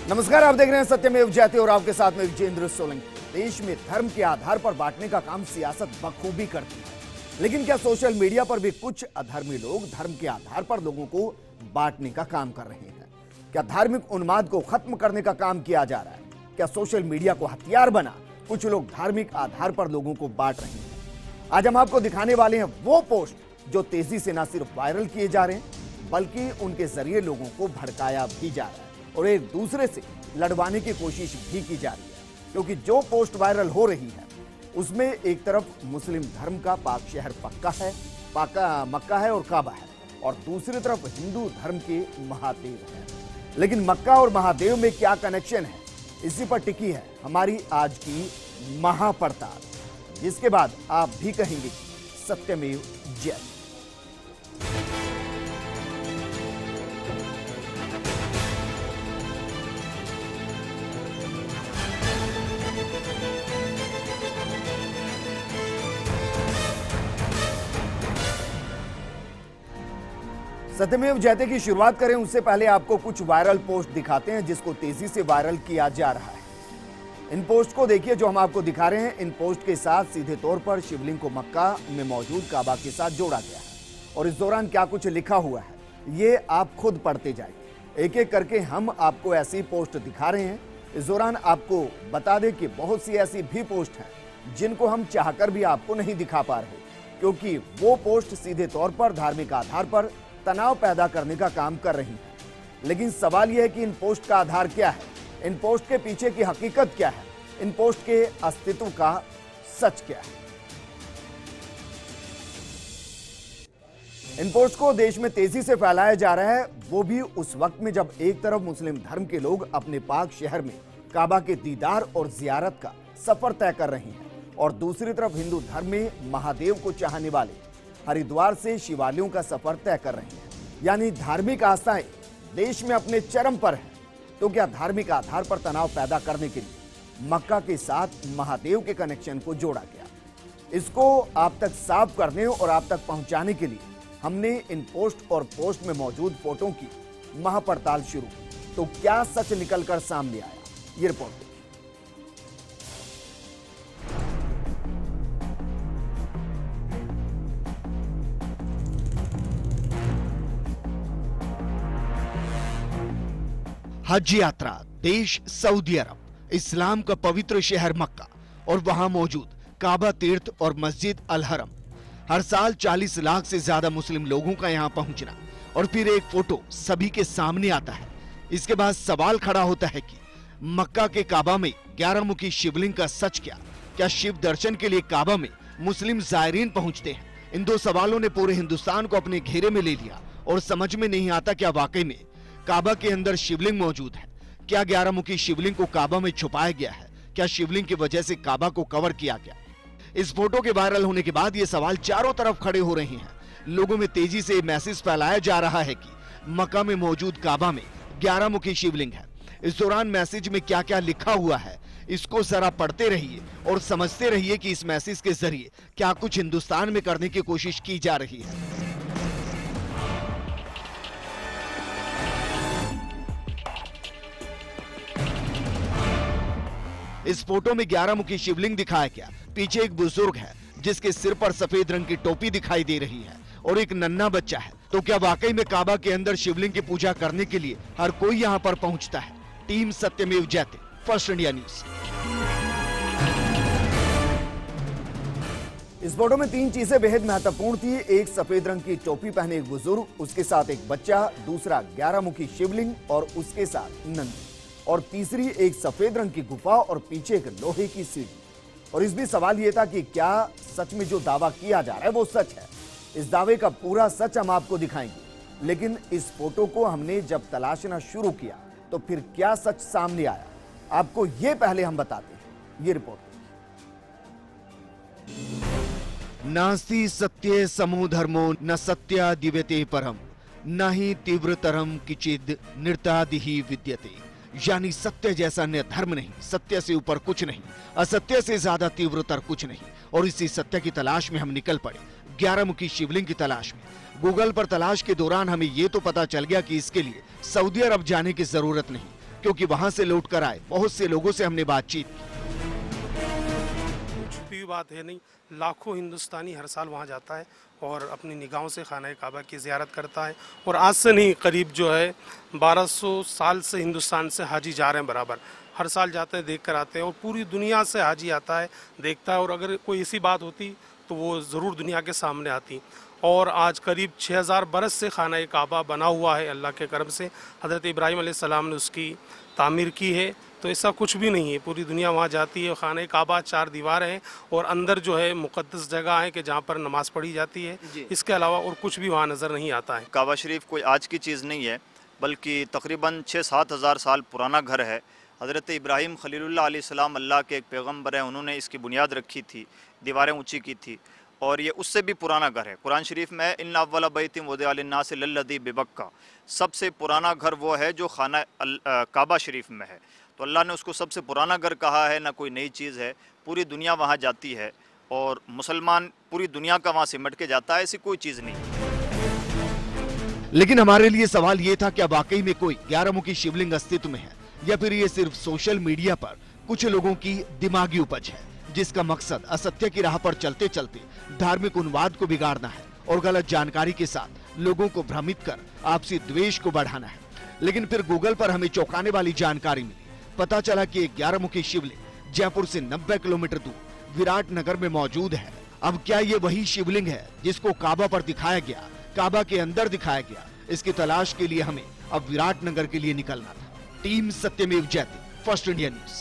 नमस्कार, आप देख रहे हैं सत्यमेव जयते और आपके साथ में विजेंद्र सोलंकी। देश में धर्म के आधार पर बांटने का काम सियासत बखूबी करती है, लेकिन क्या सोशल मीडिया पर भी कुछ अधर्मी लोग धर्म के आधार पर लोगों को बांटने का काम कर रहे हैं? क्या धार्मिक उन्माद को खत्म करने का काम किया जा रहा है? क्या सोशल मीडिया को हथियार बना कुछ लोग धार्मिक आधार पर लोगों को बांट रहे हैं? आज हम आपको दिखाने वाले हैं वो पोस्ट जो तेजी से न सिर्फ वायरल किए जा रहे हैं, बल्कि उनके जरिए लोगों को भड़काया भी जा रहा है और एक दूसरे से लड़वाने की कोशिश भी की जा रही है। क्योंकि जो पोस्ट वायरल हो रही है उसमें एक तरफ मुस्लिम धर्म का पाक शहर मक्का है और काबा है, और दूसरी तरफ हिंदू धर्म के महादेव है। लेकिन मक्का और महादेव में क्या कनेक्शन है, इसी पर टिकी है हमारी आज की महापड़ताल, जिसके बाद आप भी कहेंगे सत्यमेव जयते। सत्यमेव जयते की शुरुआत करें उससे पहले आपको कुछ वायरल पोस्ट दिखाते हैं जिसको तेजी से वायरल किया जा रहा है। इन पोस्ट को देखिए जो हम आपको दिखा रहे हैं। इन पोस्ट के साथ सीधे तौर पर शिवलिंग को मक्का में मौजूद काबा के साथ जोड़ा गया है और इस दौरान क्या कुछ लिखा हुआ है ये आप खुद पढ़ते जाइए। एक एक करके हम आपको ऐसी पोस्ट दिखा रहे हैं। इस दौरान आपको बता दें कि बहुत सी ऐसी भी पोस्ट हैं जिनको हम चाहकर भी आपको नहीं दिखा पा रहे, क्योंकि वो पोस्ट सीधे तौर पर धार्मिक आधार पर तनाव पैदा करने का काम कर रही है। लेकिन सवाल यह है कि इन पोस्ट का आधार क्या है, इन पोस्ट के पीछे की हकीकत क्या है, इन पोस्ट के अस्तित्व का सच क्या है। इन पोस्ट को देश में तेजी से फैलाया जा रहा है, वो भी उस वक्त में जब एक तरफ मुस्लिम धर्म के लोग अपने पाक शहर में काबा के दीदार और जियारत का सफर तय कर रहे हैं और दूसरी तरफ हिंदू धर्म में महादेव को चाहने वाले हरिद्वार से शिवालयों का सफर तय कर रहे हैं। यानी धार्मिक आस्थाएं देश में अपने चरम पर है। तो क्या धार्मिक आधार पर तनाव पैदा करने के लिए मक्का के साथ महादेव के कनेक्शन को जोड़ा गया? इसको आप तक साफ करने और आप तक पहुंचाने के लिए हमने इन पोस्ट और पोस्ट में मौजूद फोटो की महापड़ताल शुरू की। तो क्या सच निकलकर सामने आया, ये रिपोर्ट। हज यात्रा देश सऊदी अरब, इस्लाम का पवित्र शहर मक्का और वहां मौजूद काबा तीर्थ और मस्जिद अल हरम। हर साल 40 लाख से ज्यादा मुस्लिम लोगों का यहां पहुंचना और फिर एक फोटो सभी के सामने आता है। इसके बाद सवाल खड़ा होता है कि मक्का के काबा में 11 मुखी शिवलिंग का सच क्या? क्या शिव दर्शन के लिए काबा में मुस्लिम जायरीन पहुंचते हैं? इन दो सवालों ने पूरे हिंदुस्तान को अपने घेरे में ले लिया और समझ में नहीं आता क्या वाकई में काबा के अंदर शिवलिंग मौजूद है? क्या 11 मुखी शिवलिंग को काबा में छुपाया गया है? क्या शिवलिंग की वजह से काबा को कवर किया गया? इस फोटो के वायरल होने के बाद ये सवाल चारों तरफ खड़े हो रहे हैं। लोगों में तेजी से मैसेज फैलाया जा रहा है कि मक्का में मौजूद काबा में 11 मुखी शिवलिंग है। इस दौरान मैसेज में क्या क्या लिखा हुआ है इसको जरा पढ़ते रहिए और समझते रहिए कि इस मैसेज के जरिए क्या कुछ हिंदुस्तान में करने की कोशिश की जा रही है। इस फोटो में 11 मुखी शिवलिंग दिखाया गया। पीछे एक बुजुर्ग है जिसके सिर पर सफेद रंग की टोपी दिखाई दे रही है और एक नन्हा बच्चा है। तो क्या वाकई में काबा के अंदर शिवलिंग की पूजा करने के लिए हर कोई यहां पर पहुंचता है? टीम सत्यमेव जयते, फर्स्ट इंडिया न्यूज। इस फोटो में 3 चीजें बेहद महत्वपूर्ण थी। एक सफेद रंग की टोपी पहने एक बुजुर्ग, उसके साथ एक बच्चा, दूसरा 11 मुखी शिवलिंग और उसके साथ नंदी, और तीसरी एक सफेद रंग की गुफा और पीछे एक लोहे की सीढ़ी। और इस भी सवाल यह था कि क्या सच में जो दावा किया जा रहा है वो सच है? इस दावे का पूरा सच हम आपको दिखाएंगे, लेकिन इस फोटो को हमने जब तलाशना शुरू किया तो फिर क्या सच सामने आया आपको ये पहले हम बताते हैं। ये रिपोर्ट। नास्ति सत्ये समो धर्मो न सत्या दिव्यते परम न ही तीव्रतरम किचिद नृतादि ही विद्यते। यानी सत्य जैसा धर्म नहीं, सत्य से ऊपर कुछ नहीं, असत्य से ज्यादा तीव्रतर कुछ नहीं। और इसी सत्य की तलाश में हम निकल पड़े 11 मुखी शिवलिंग की तलाश में। गूगल पर तलाश के दौरान हमें ये तो पता चल गया कि इसके लिए सऊदी अरब जाने की जरूरत नहीं, क्योंकि वहां से लौट कर आए बहुत से लोगों से हमने बातचीत की। छुपी हुई बात है नहीं, लाखों हिंदुस्तानी हर साल वहाँ जाता है और अपनी निगाहों से खाना काबा की ज़ियारत करता है। और आज से नहीं, करीब जो है 1200 साल से हिंदुस्तान से हाजी जा रहे हैं बराबर, हर साल जाते हैं, देख कर आते हैं। और पूरी दुनिया से हाजी आता है, देखता है, और अगर कोई ऐसी बात होती तो वो ज़रूर दुनिया के सामने आती। और आज करीब 6000 बरस से खाना काबा बना हुआ है अल्लाह के करम से। हज़रत इब्राहीम अलैहिस्सलाम ने उसकी तामीर की है, तो ऐसा कुछ भी नहीं है। पूरी दुनिया वहाँ जाती है। खाना काबा 4 दीवारें हैं और अंदर जो है मुक़द्दस जगह है कि जहाँ पर नमाज़ पढ़ी जाती है। इसके अलावा और कुछ भी वहाँ नज़र नहीं आता है। काबा शरीफ कोई आज की चीज़ नहीं है, बल्कि तकरीबन 6-7 हज़ार साल पुराना घर है। हज़रत इब्राहीम खलीलुल्लाह अलैहिस्सलाम अल्लाह के एक पैगम्बर हैं, उन्होंने इसकी बुनियाद रखी थी, दीवारें ऊंची की थी, और ये उससे भी पुराना घर है। कुरान शरीफ में इन्ना अव्वला बैतिन वुदिअ लिन्नास लल्लज़ी बिबक्का, सबसे पुराना घर वो है जो खाना काबा शरीफ में है। तो अल्लाह ने उसको सबसे पुराना घर कहा है, ना कोई नई चीज़ है। पूरी दुनिया वहाँ जाती है और मुसलमान पूरी दुनिया का वहाँ सिमट के जाता है, ऐसी कोई चीज़ नहीं। लेकिन हमारे लिए सवाल ये था, क्या वाकई में कोई 11 मुखी शिवलिंग अस्तित्व में है, या फिर ये सिर्फ सोशल मीडिया पर कुछ लोगों की दिमागी उपज है, जिसका मकसद असत्य की राह पर चलते चलते धार्मिक उन्माद को बिगाड़ना है और गलत जानकारी के साथ लोगों को भ्रमित कर आपसी द्वेष को बढ़ाना है। लेकिन फिर गूगल पर हमें चौंकाने वाली जानकारी मिली। पता चला कि 11 मुखी शिवलिंग जयपुर से 90 किलोमीटर दूर विराट नगर में मौजूद है। अब क्या ये वही शिवलिंग है जिसको काबा पर दिखाया गया, काबा के अंदर दिखाया गया? इसकी तलाश के लिए हमें अब विराट नगर के लिए निकलना था। टीम सत्यमेव जयते, फर्स्ट इंडिया न्यूज।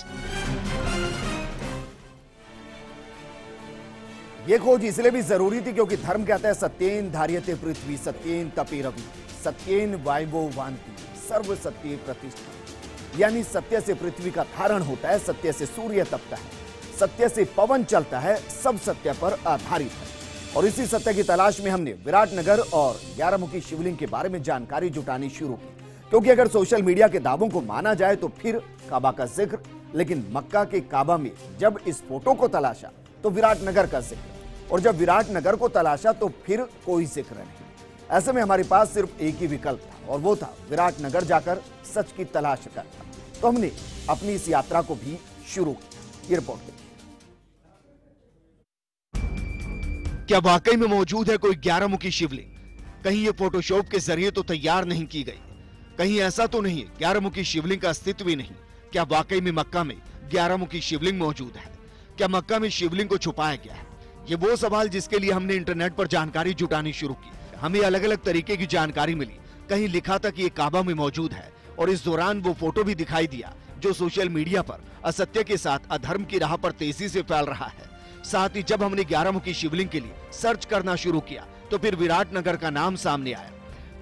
ये खोज इसलिए भी जरूरी थी क्योंकि धर्म कहता है सत्येन धार्यते पृथ्वी सत्येन तपे रवि सत्येन वायवो वान्ति सर्व सत्ये प्रतिष्ठा। यानी सत्य से पृथ्वी का धारण होता है, सत्य से सूर्य तपता है, सत्य से पवन चलता है, सब सत्य पर आधारित है। और इसी सत्य की तलाश में हमने विराट नगर और 11 मुखी शिवलिंग के बारे में जानकारी जुटानी शुरू की। क्योंकि अगर सोशल मीडिया के दावों को माना जाए तो फिर काबा का जिक्र, लेकिन मक्का के काबा में जब इस फोटो को तलाशा तो विराट नगर का जिक्र, और जब विराट नगर को तलाशा तो फिर कोई जिक्र नहीं। ऐसे में हमारे पास सिर्फ एक ही विकल्प था, और वो था विराट नगर जाकर सच की तलाश करना। तो हमने अपनी इस यात्रा को भी शुरू की। ये रिपोर्ट देखिए। क्या वाकई में मौजूद है कोई 11 मुखी शिवलिंग? कहीं ये फोटोशॉप के जरिए तो तैयार नहीं की गई? कहीं ऐसा तो नहीं है 11 मुखी शिवलिंग का अस्तित्व ही नहीं? क्या वाकई में मक्का में 11 मुखी शिवलिंग मौजूद है? क्या मक्का में शिवलिंग को छुपाया गया है? ये वो सवाल जिसके लिए हमने इंटरनेट पर जानकारी जुटानी शुरू की। हमें अलग अलग तरीके की जानकारी मिली। कहीं लिखा था कि ये काबा में मौजूद है, और इस दौरान वो फोटो भी दिखाई दिया जो सोशल मीडिया पर असत्य के साथ अधर्म की राह पर तेजी से फैल रहा है। साथ ही जब हमने 11 मुखी शिवलिंग के लिए सर्च करना शुरू किया तो फिर विराट नगर का नाम सामने आया।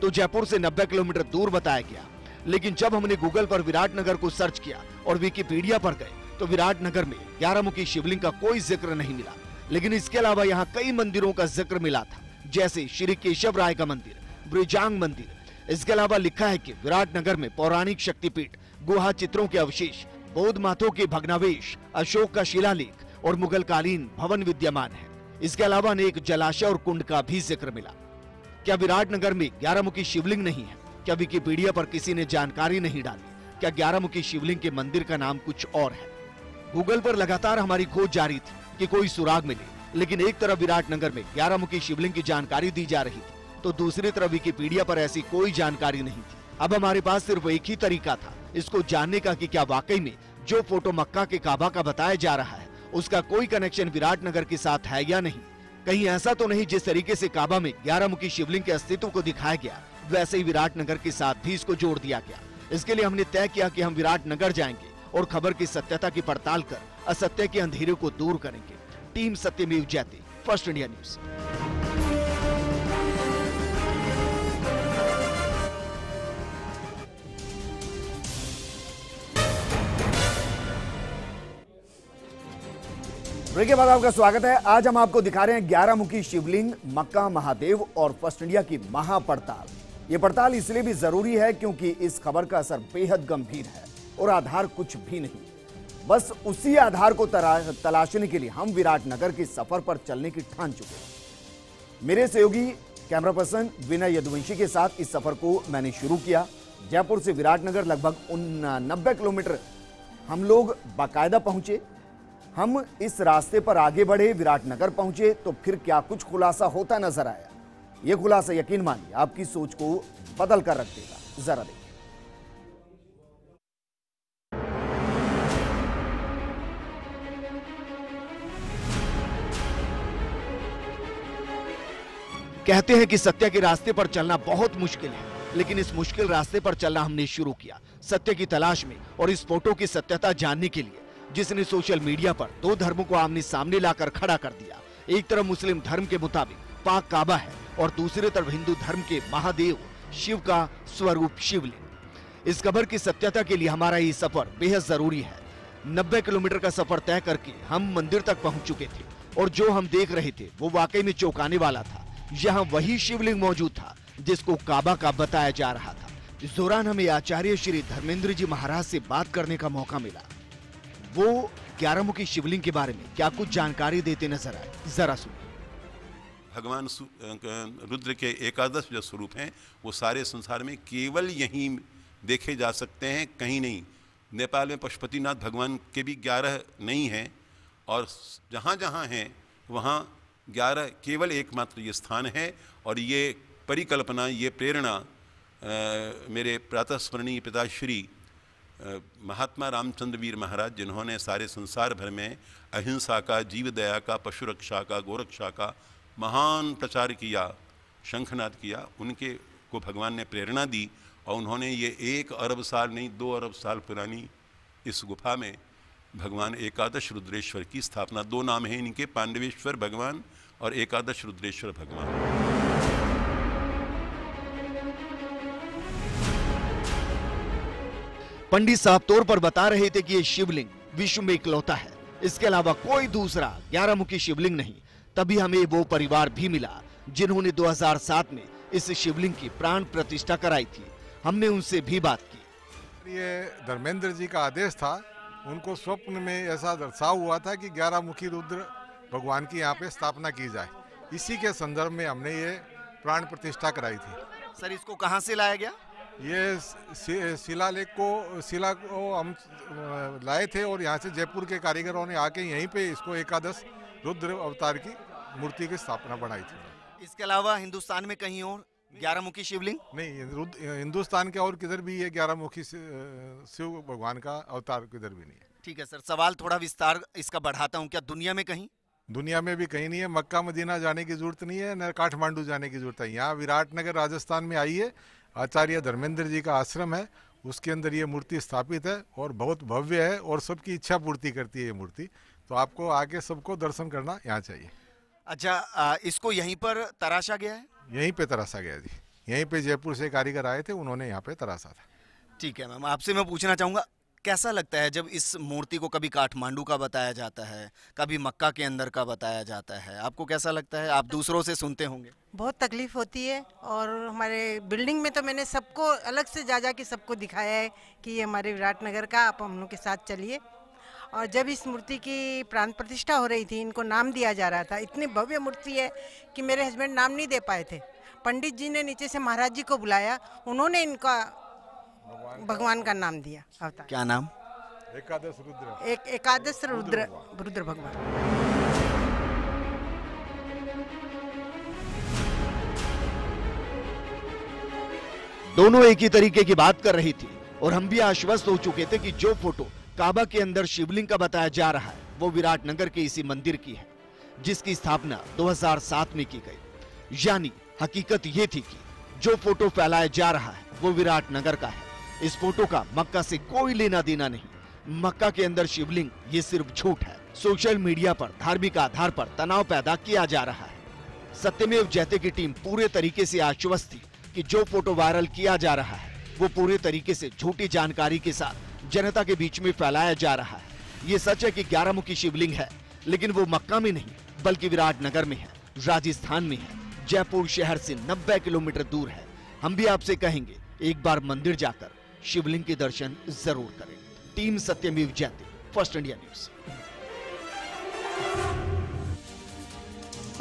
तो जयपुर से 90 किलोमीटर दूर बताया गया, लेकिन जब हमने गूगल पर विराट नगर को सर्च किया और विकिपीडिया पर गए तो विराट नगर में 11 मुखी शिवलिंग का कोई जिक्र नहीं मिला। लेकिन इसके अलावा यहाँ कई मंदिरों का जिक्र मिला था, जैसे श्री केशव राय का मंदिर, ब्रिजांग मंदिर। इसके अलावा लिखा है कि विराट नगर में पौराणिक शक्तिपीठ, गुहा चित्रों के अवशेष, बौद्ध मातों के भग्नावशेष, अशोक का शिलालेख और मुगल कालीन भवन विद्यमान है। इसके अलावा अनेक जलाशय और कुंड का भी जिक्र मिला। क्या विराट नगर में 11 मुखी शिवलिंग नहीं है? क्या विकिपीडिया पर किसी ने जानकारी नहीं डाली? क्या 11 मुखी शिवलिंग के मंदिर का नाम कुछ और है? गूगल पर लगातार हमारी खोज जारी थी कि कोई सुराग मिले, लेकिन एक तरफ विराट नगर में 11 मुखी शिवलिंग की जानकारी दी जा रही थी तो दूसरी तरफ विकिपीडिया पर ऐसी कोई जानकारी नहीं थी। अब हमारे पास सिर्फ एक ही तरीका था इसको जानने का कि क्या वाकई में जो फोटो मक्का के काबा का बताया जा रहा है उसका कोई कनेक्शन विराट नगर के साथ है या नहीं। कहीं ऐसा तो नहीं जिस तरीके से काबा में 11 मुखी शिवलिंग के अस्तित्व को दिखाया गया वैसे ही विराट नगर के साथ भी इसको जोड़ दिया गया। इसके लिए हमने तय किया कि हम विराट नगर जाएंगे और खबर की सत्यता की पड़ताल कर असत्य के अंधेरे को दूर करेंगे। टीम सत्यमेव जयते, फर्स्ट इंडिया न्यूज। ब्रेक के बाद आपका स्वागत है। आज हम आपको दिखा रहे हैं 11 मुखी शिवलिंग, मक्का महादेव और फर्स्ट इंडिया की महापड़ताल। ये पड़ताल इसलिए भी जरूरी है क्योंकि इस खबर का असर बेहद गंभीर है और आधार कुछ भी नहीं। बस उसी आधार को तलाशने के लिए हम विराट नगर के सफर पर चलने की ठान चुके हैं। मेरे सहयोगी कैमरा पर्सन विनय यदुवंशी के साथ इस सफर को मैंने शुरू किया। जयपुर से विराटनगर लगभग 90 किलोमीटर हम लोग बाकायदा पहुंचे। हम इस रास्ते पर आगे बढ़े, विराटनगर पहुंचे तो फिर क्या कुछ खुलासा होता नजर आया। यह खुलासा यकीन मानिए आपकी सोच को बदल कर रख देगा। जरा देखिए। कहते हैं कि सत्य के रास्ते पर चलना बहुत मुश्किल है, लेकिन इस मुश्किल रास्ते पर चलना हमने शुरू किया सत्य की तलाश में और इस फोटो की सत्यता जानने के लिए, जिसने सोशल मीडिया पर दो धर्मों को आमने सामने लाकर खड़ा कर दिया। एक तरफ मुस्लिम धर्म के मुताबिक पाक काबा है और दूसरी तरफ हिंदू धर्म के महादेव शिव का स्वरूप शिवलिंग। इस खबर की सत्यता के लिए हमारा ये सफर बेहद जरूरी है। 90 किलोमीटर का सफर तय करके हम मंदिर तक पहुंच चुके थे और जो हम देख रहे थे वो वाकई में चौंकाने वाला था। यहाँ वही शिवलिंग मौजूद था जिसको काबा का बताया जा रहा था। इस दौरान हमें आचार्य श्री धर्मेंद्र जी महाराज से बात करने का मौका मिला। वो 11 मुखी शिवलिंग के बारे में क्या कुछ जानकारी देते नजर आए, जरा सुनिए। भगवान रुद्र के एकादश जो स्वरूप हैं वो सारे संसार में केवल यहीं देखे जा सकते हैं, कहीं नहीं। नेपाल में पशुपतिनाथ भगवान के भी 11 नहीं हैं और जहाँ जहाँ हैं वहाँ 11 केवल एकमात्र ये स्थान है। और ये परिकल्पना, ये प्रेरणा मेरे प्रातःस्मरणीय पिताश्री महात्मा रामचंद्र वीर महाराज, जिन्होंने सारे संसार भर में अहिंसा का, जीव दया का, पशु रक्षा का, गोरक्षा का महान प्रचार किया, शंखनाद किया, उनके को भगवान ने प्रेरणा दी और उन्होंने ये 1 अरब साल नहीं 2 अरब साल पुरानी इस गुफा में भगवान एकादश रुद्रेश्वर की स्थापना। 2 नाम हैं इनके, पांडवेश्वर भगवान और एकादश रुद्रेश्वर भगवान। पंडित साफ तौर पर बता रहे थे कि ये शिवलिंग विश्व में इकलौता है, इसके अलावा कोई दूसरा 11 मुखी शिवलिंग नहीं। तभी हमें वो परिवार भी मिला जिन्होंने 2007 में इस शिवलिंग की प्राण प्रतिष्ठा कराई थी। हमने उनसे भी बात की। ये धर्मेंद्र जी का आदेश था, उनको स्वप्न में ऐसा दर्शाव हुआ था कि 11 मुखी रुद्र भगवान की यहाँ पे स्थापना की जाए। इसी के संदर्भ में हमने ये प्राण प्रतिष्ठा कराई थी। सर, इसको कहाँ से लाया गया? ये शिला को हम लाए थे और यहाँ से जयपुर के कारीगरों ने आके यहीं पे इसको एकादश रुद्र अवतार की मूर्ति की स्थापना बनाई थी। इसके अलावा हिंदुस्तान में कहीं और 11 मुखी शिवलिंग नहीं, हिंदुस्तान के और किधर भी ये 11 मुखी शिव भगवान का अवतार किधर भी नहीं है। ठीक है सर, सवाल थोड़ा विस्तार इसका बढ़ाता हूँ, क्या दुनिया में कहीं? दुनिया में भी कहीं नहीं है। मक्का मदीना जाने की जरूरत नहीं है, न काठमांडू जाने की जरूरत है। यहाँ विराटनगर राजस्थान में आइए, आचार्य धर्मेंद्र जी का आश्रम है, उसके अंदर ये मूर्ति स्थापित है और बहुत भव्य है और सबकी इच्छा पूर्ति करती है ये मूर्ति। तो आपको आके सबको दर्शन करना यहाँ चाहिए। अच्छा, इसको यहीं पर तराशा गया है? यहीं पे तराशा गया जी, यहीं पे जयपुर से कारीगर आए थे, उन्होंने यहाँ पे तराशा था। ठीक है मैम, आपसे मैं पूछना चाहूँगा, कैसा लगता है जब इस मूर्ति को कभी काठमांडू का बताया जाता है, कभी मक्का के अंदर का बताया जाता है, आपको कैसा लगता है? आप दूसरों से सुनते होंगे। बहुत तकलीफ होती है और हमारे बिल्डिंग में तो मैंने सबको अलग से जा के सबको दिखाया है कि ये हमारे विराटनगर का, आप हम लोग के साथ चलिए। और जब इस मूर्ति की प्राण प्रतिष्ठा हो रही थी, इनको नाम दिया जा रहा था। इतनी भव्य मूर्ति है कि मेरे हस्बैंड नाम नहीं दे पाए थे। पंडित जी ने नीचे से महाराज जी को बुलाया, उन्होंने इनका भगवान का नाम दिया अवतार। क्या नाम? एकादश रुद्र। एकादश रुद्र भगवान। दोनों एक ही तरीके की बात कर रही थी और हम भी आश्वस्त हो चुके थे कि जो फोटो काबा के अंदर शिवलिंग का बताया जा रहा है वो विराटनगर के इसी मंदिर की है, जिसकी स्थापना 2007 में की गई। यानी हकीकत ये थी कि जो फोटो फैलाया जा रहा है वो विराटनगर का है। इस फोटो का मक्का से कोई लेना देना नहीं। मक्का के अंदर शिवलिंग ये सिर्फ झूठ है। सोशल मीडिया पर धार्मिक आधार पर तनाव पैदा किया जा रहा है। सत्यमेव जयते की टीम पूरे तरीके से आश्वस्त थी कि जो फोटो वायरल किया जा रहा है वो पूरे तरीके से झूठी जानकारी के साथ जनता के बीच में फैलाया जा रहा है। ये सच है कि 11 मुखी शिवलिंग है, लेकिन वो मक्का में नहीं बल्कि विराटनगर में है, राजस्थान में है, जयपुर शहर से 90 किलोमीटर दूर है। हम भी आपसे कहेंगे एक बार मंदिर जाकर शिवलिंग के दर्शन जरूर करें। टीम सत्यमेव जयते, फर्स्ट इंडिया न्यूज।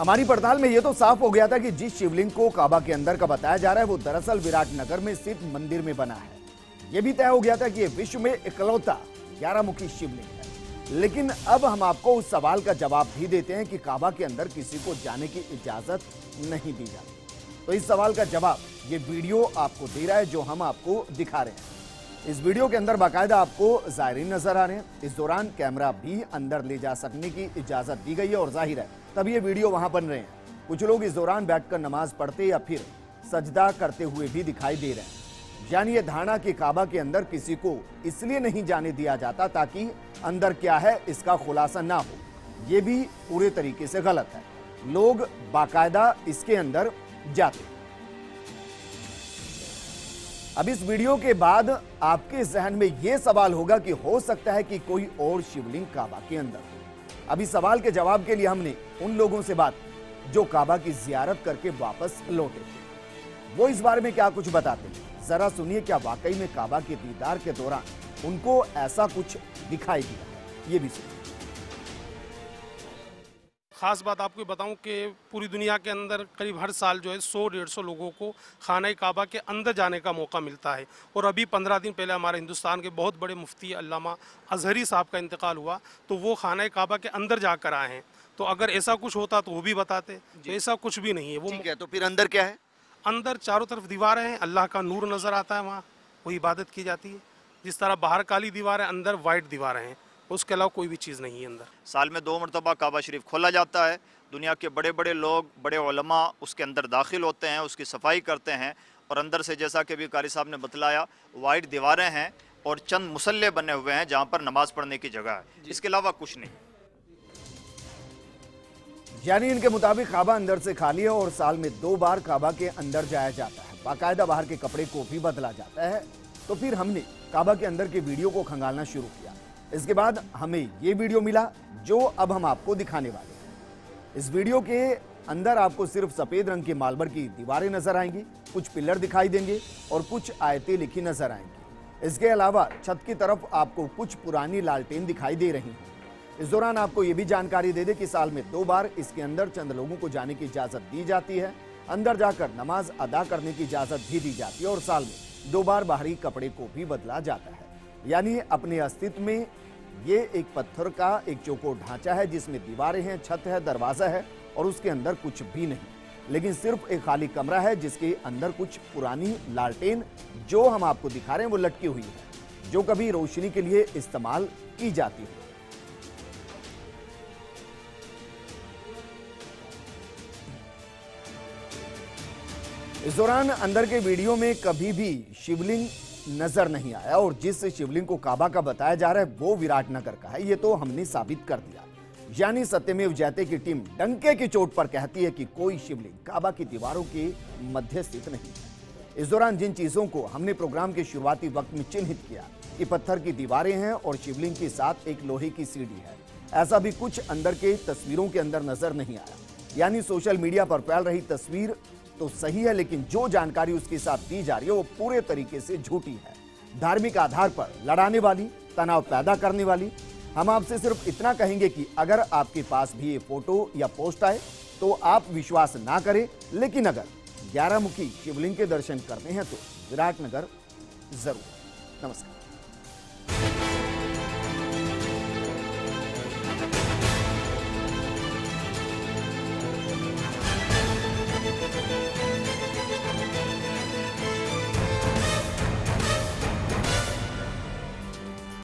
हमारी पड़ताल में यह तो साफ हो गया था कि जिस शिवलिंग को काबा के अंदर का बताया जा रहा है वो दरअसल विराटनगर में स्थित मंदिर में बना है। यह भी तय हो गया था कि यह विश्व में इकलौता 11 मुखी शिवलिंग है। लेकिन अब हम आपको उस सवाल का जवाब भी देते हैं कि काबा के अंदर किसी को जाने की इजाजत नहीं दी जाती। तो इस सवाल का जवाब ये वीडियो आपको दे रहा है जो हम आपको दिखा रहे हैं। इस वीडियो के अंदर बाकायदा आपको ज़ायरीन नजर आ रहे हैं। इस दौरान कैमरा भी अंदर ले जा सकने की इजाजत दी गई है और जाहिर है तभी ये वीडियो वहां बन रहे हैं। कुछ लोग इस दौरान बैठकर नमाज पढ़ते या फिर सजदा करते हुए भी दिखाई दे रहे हैं। यानी ये धारणा कि काबा के अंदर किसी को इसलिए नहीं जाने दिया जाता ताकि अंदर क्या है इसका खुलासा ना हो, ये भी पूरे तरीके से गलत है। लोग बाकायदा इसके अंदर जाते। अब इस वीडियो के बाद आपके जहन में यह सवाल होगा कि हो सकता है कि कोई और शिवलिंग काबा के अंदर हो। अब इस सवाल के जवाब के लिए हमने उन लोगों से बात जो काबा की जियारत करके वापस लौटे थे। वो इस बारे में क्या कुछ बताते हैं, जरा सुनिए। क्या वाकई में काबा के दीदार के दौरान उनको ऐसा कुछ दिखाई दिया है, ये भी सुनिए। ख़ास बात आपको बताऊं कि पूरी दुनिया के अंदर करीब हर साल जो है 100-150 लोगों को खाना काबा के अंदर जाने का मौका मिलता है। और अभी 15 दिन पहले हमारे हिंदुस्तान के बहुत बड़े मुफ्ती अल्लामा अजहरी साहब का इंतकाल हुआ, तो वो खाना काबा के अंदर जाकर आए हैं। तो अगर ऐसा कुछ होता तो वो भी बताते, तो ऐसा कुछ भी नहीं है। वो ठीक है, तो फिर अंदर क्या है? अंदर चारों तरफ दीवारें हैं, अल्लाह का नूर नज़र आता है, वहाँ वो इबादत की जाती है। जिस तरह बाहर काली दीवारें, अंदर वाइट दीवारें हैं, उसके अलावा कोई भी चीज़ नहीं है अंदर। साल में 2 मरतबा काबा शरीफ खोला जाता है। दुनिया के बड़े बड़े लोग, बड़े उलमा उसके अंदर दाखिल होते हैं, उसकी सफाई करते हैं। और अंदर से जैसा कि अभी कारी साहब ने बतलाया, वाइट दीवारें हैं और चंद मुसल्ले बने हुए हैं जहाँ पर नमाज पढ़ने की जगह है, इसके अलावा कुछ नहीं। यानी इनके मुताबिक काबा अंदर से खाली है और साल में 2 बार काबा के अंदर जाया जाता है। बाकायदा बाहर के कपड़े को भी बदला जाता है। तो फिर हमने काबा के अंदर के वीडियो को खंगालना शुरू किया। इसके बाद हमें ये वीडियो मिला जो अब हम आपको दिखाने वाले हैं। इस वीडियो के अंदर आपको सिर्फ सफेद रंग के मार्बल की दीवारें नजर आएंगी, कुछ पिलर दिखाई देंगे और कुछ आयतें लिखी नजर आएंगी। इसके अलावा छत की तरफ आपको कुछ पुरानी लालटेन दिखाई दे रही हैं। इस दौरान आपको ये भी जानकारी दे दे कि साल में 2 बार इसके अंदर चंद लोगों को जाने की इजाजत दी जाती है। अंदर जाकर नमाज अदा करने की इजाजत भी दी जाती है और साल में 2 बार बाहरी कपड़े को भी बदला जाता है। यानी अपने अस्तित्व में ये एक पत्थर का एक चौकोर ढांचा है जिसमें दीवारें हैं, छत है, दरवाजा है और उसके अंदर कुछ भी नहीं, लेकिन सिर्फ एक खाली कमरा है जिसके अंदर कुछ पुरानी लालटेन जो हम आपको दिखा रहे हैं वो लटकी हुई है, जो कभी रोशनी के लिए इस्तेमाल की जाती है। इस दौरान अंदर के वीडियो में कभी भी शिवलिंग नजर नहीं आया और जिस शिवलिंग को काबा का बताया जा रहा है वो विराटनगर का है, ये तो हमने साबित कर दिया। यानी सत्यमेव जयते की टीम डंके की चोट पर कहती है कि कोई शिवलिंग काबा की दीवारों के मध्य स्थित नहीं है। इस दौरान जिन चीजों को हमने प्रोग्राम के शुरुआती वक्त में चिन्हित किया कि पत्थर की दीवारें हैं और शिवलिंग के साथ एक लोहे की सीढ़ी है, ऐसा भी कुछ अंदर के तस्वीरों के अंदर नजर नहीं आया। यानी सोशल मीडिया पर फैल रही तस्वीर तो सही है, लेकिन जो जानकारी उसके साथ दी जा रही है वो पूरे तरीके से झूठी है, धार्मिक आधार पर लड़ाने वाली, तनाव पैदा करने वाली। हम आपसे सिर्फ इतना कहेंगे कि अगर आपके पास भी ये फोटो या पोस्ट आए तो आप विश्वास ना करें, लेकिन अगर 11 मुखी शिवलिंग के दर्शन करने हैं तो विराटनगर जरूर। नमस्कार।